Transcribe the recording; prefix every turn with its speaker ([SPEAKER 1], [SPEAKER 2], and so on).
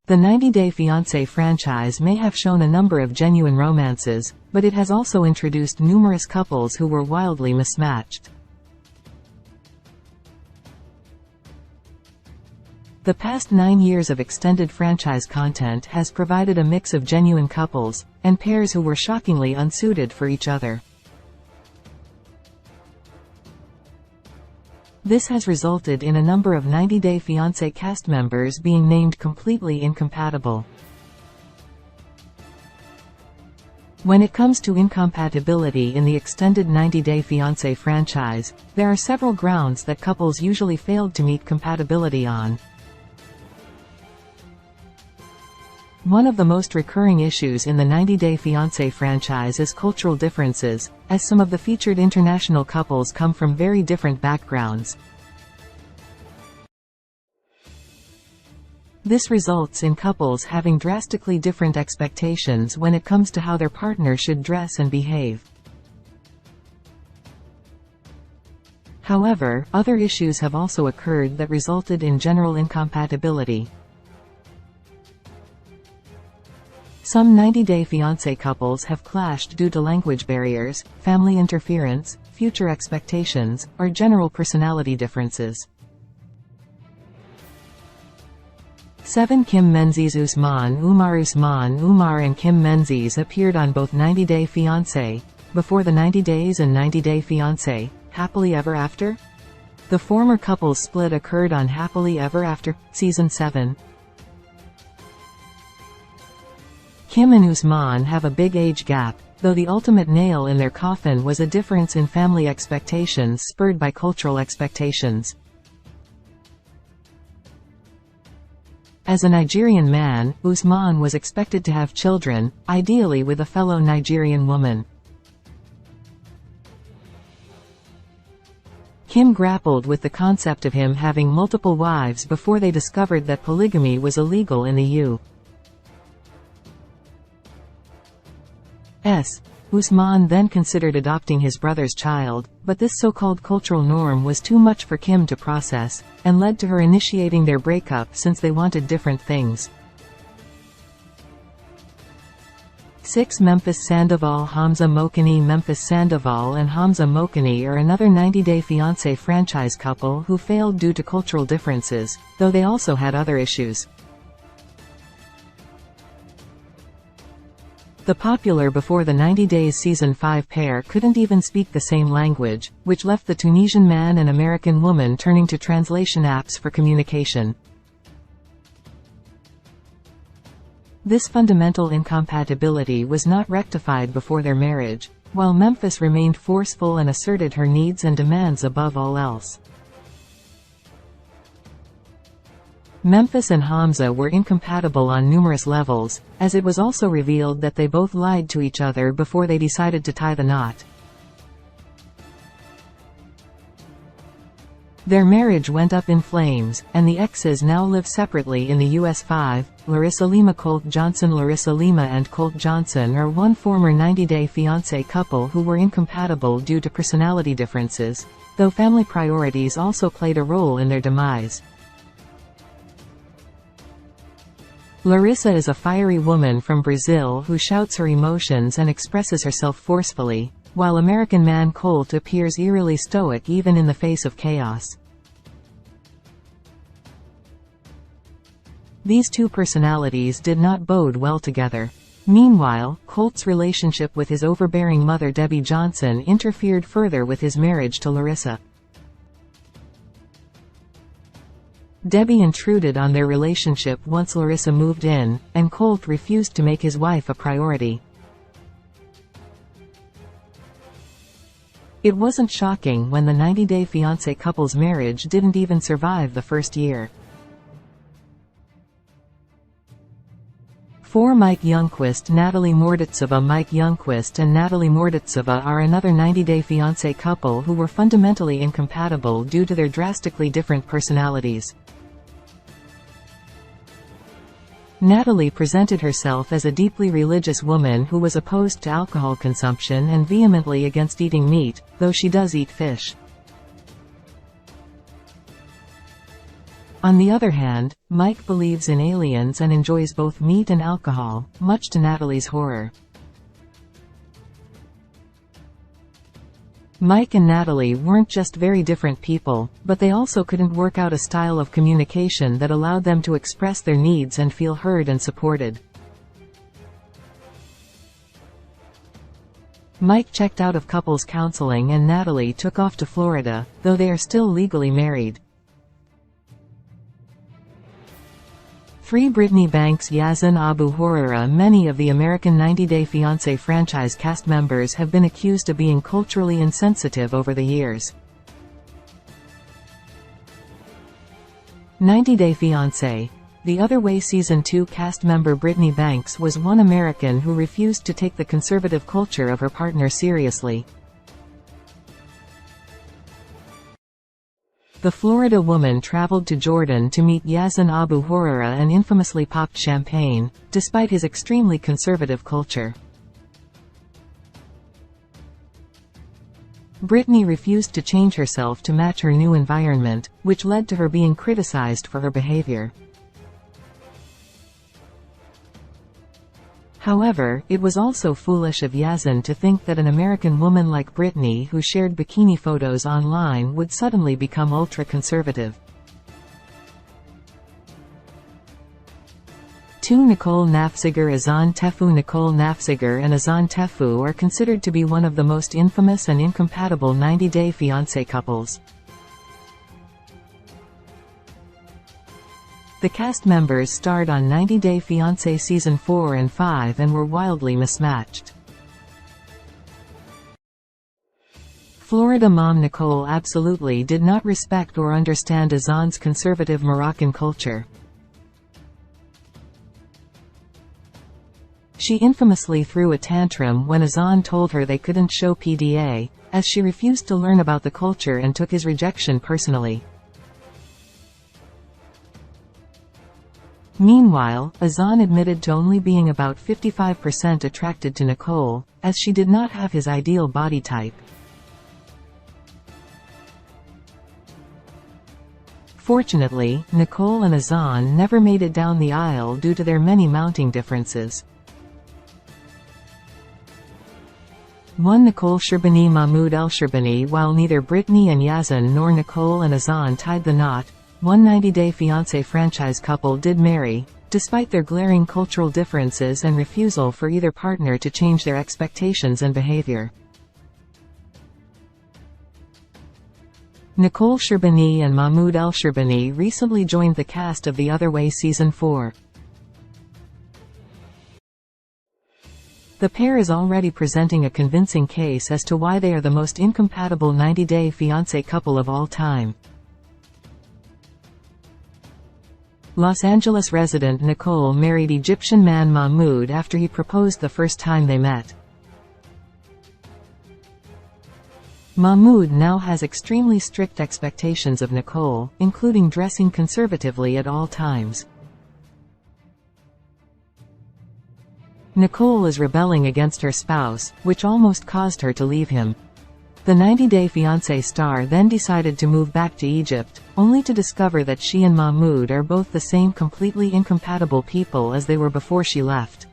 [SPEAKER 1] The 90-Day Fiancé franchise may have shown a number of genuine romances, but it has also introduced numerous couples who were wildly mismatched. The past 9 years of extended franchise content has provided a mix of genuine couples, and pairs who were shockingly unsuited for each other. This has resulted in a number of 90-Day Fiancé cast members being named completely incompatible. When it comes to incompatibility in the extended 90-Day Fiancé franchise, there are several grounds that couples usually failed to meet compatibility on. One of the most recurring issues in the 90-Day Fiancé franchise is cultural differences, as some of the featured international couples come from very different backgrounds. This results in couples having drastically different expectations when it comes to how their partner should dress and behave. However, other issues have also occurred that resulted in general incompatibility. Some 90-Day Fiancé couples have clashed due to language barriers, family interference, future expectations, or general personality differences. 7 Kim Menzies Umar and Kim Menzies appeared on both 90-Day Fiancé, Before the 90 Days and 90-Day Fiancé, Happily Ever After? The former couple's split occurred on Happily Ever After, Season 7. Kim and Usman have a big age gap, though the ultimate nail in their coffin was a difference in family expectations spurred by cultural expectations. As a Nigerian man, Usman was expected to have children, ideally with a fellow Nigerian woman. Kim grappled with the concept of him having multiple wives before they discovered that polygamy was illegal in the U.S. Usman then considered adopting his brother's child, but this so-called cultural norm was too much for Kim to process, and led to her initiating their breakup since they wanted different things. 6 Memphis Sandoval Memphis Sandoval and Hamza Mokani are another 90-Day Fiancé franchise couple who failed due to cultural differences, though they also had other issues. The popular Before the 90 Days Season 5 pair couldn't even speak the same language, which left the Tunisian man and American woman turning to translation apps for communication. This fundamental incompatibility was not rectified before their marriage, while Memphis remained forceful and asserted her needs and demands above all else. Memphis and Hamza were incompatible on numerous levels, as it was also revealed that they both lied to each other before they decided to tie the knot. Their marriage went up in flames, and the exes now live separately in the US. 5. Larissa Lima Colt Johnson Larissa Lima and Colt Johnson are one former 90-Day Fiancé couple who were incompatible due to personality differences, though family priorities also played a role in their demise. Larissa is a fiery woman from Brazil who shouts her emotions and expresses herself forcefully, while American man Colt appears eerily stoic even in the face of chaos. These two personalities did not bode well together. Meanwhile, Colt's relationship with his overbearing mother Debbie Johnson interfered further with his marriage to Larissa. Debbie intruded on their relationship once Larissa moved in, and Colt refused to make his wife a priority. It wasn't shocking when the 90-Day Fiancé couple's marriage didn't even survive the first year. 4 Mike Youngquist Natalie Morditsova Mike Youngquist and Natalie Morditsova are another 90-Day Fiancé couple who were fundamentally incompatible due to their drastically different personalities. Natalie presented herself as a deeply religious woman who was opposed to alcohol consumption and vehemently against eating meat, though she does eat fish. On the other hand, Mike believes in aliens and enjoys both meat and alcohol, much to Natalie's horror. Mike and Natalie weren't just very different people, but they also couldn't work out a style of communication that allowed them to express their needs and feel heard and supported. Mike checked out of couples counseling and Natalie took off to Florida, though they are still legally married. Free Brittany Banks, Yazan Abu Hurera. Many of the American 90 Day Fiancé franchise cast members have been accused of being culturally insensitive over the years. 90 Day Fiancé. The Other Way Season 2 cast member Brittany Banks was one American who refused to take the conservative culture of her partner seriously. The Florida woman traveled to Jordan to meet Yazan Abu Hurera and infamously popped champagne, despite his extremely conservative culture. Brittany refused to change herself to match her new environment, which led to her being criticized for her behavior. However, it was also foolish of Yazan to think that an American woman like Brittany who shared bikini photos online would suddenly become ultra-conservative. 2. Nicole Nafziger. Azan Tefu. Nicole Nafziger and Azan Tefu are considered to be one of the most infamous and incompatible 90 Day Fiancé couples. The cast members starred on 90 Day Fiancé Season 4 and 5 and were wildly mismatched. Florida mom Nicole absolutely did not respect or understand Azan's conservative Moroccan culture. She infamously threw a tantrum when Azan told her they couldn't show PDA, as she refused to learn about the culture and took his rejection personally. Meanwhile, Azan admitted to only being about 55% attracted to Nicole, as she did not have his ideal body type. Fortunately, Nicole and Azan never made it down the aisle due to their many mounting differences. 1. Nicole Sherbini. Mahmoud El Sherbini. While neither Brittany and Yazan nor Nicole and Azan tied the knot, one 90 Day Fiancé franchise couple did marry, despite their glaring cultural differences and refusal for either partner to change their expectations and behavior. Nicole Sherbini and Mahmoud El Sherbini recently joined the cast of The Other Way Season 4. The pair is already presenting a convincing case as to why they are the most incompatible 90 Day Fiancé couple of all time. Los Angeles resident Nicole married Egyptian man Mahmoud after he proposed the first time they met. Mahmoud now has extremely strict expectations of Nicole, including dressing conservatively at all times. Nicole is rebelling against her spouse, which almost caused her to leave him. The 90 Day Fiancé star then decided to move back to Egypt, only to discover that she and Mahmoud are both the same completely incompatible people as they were before she left.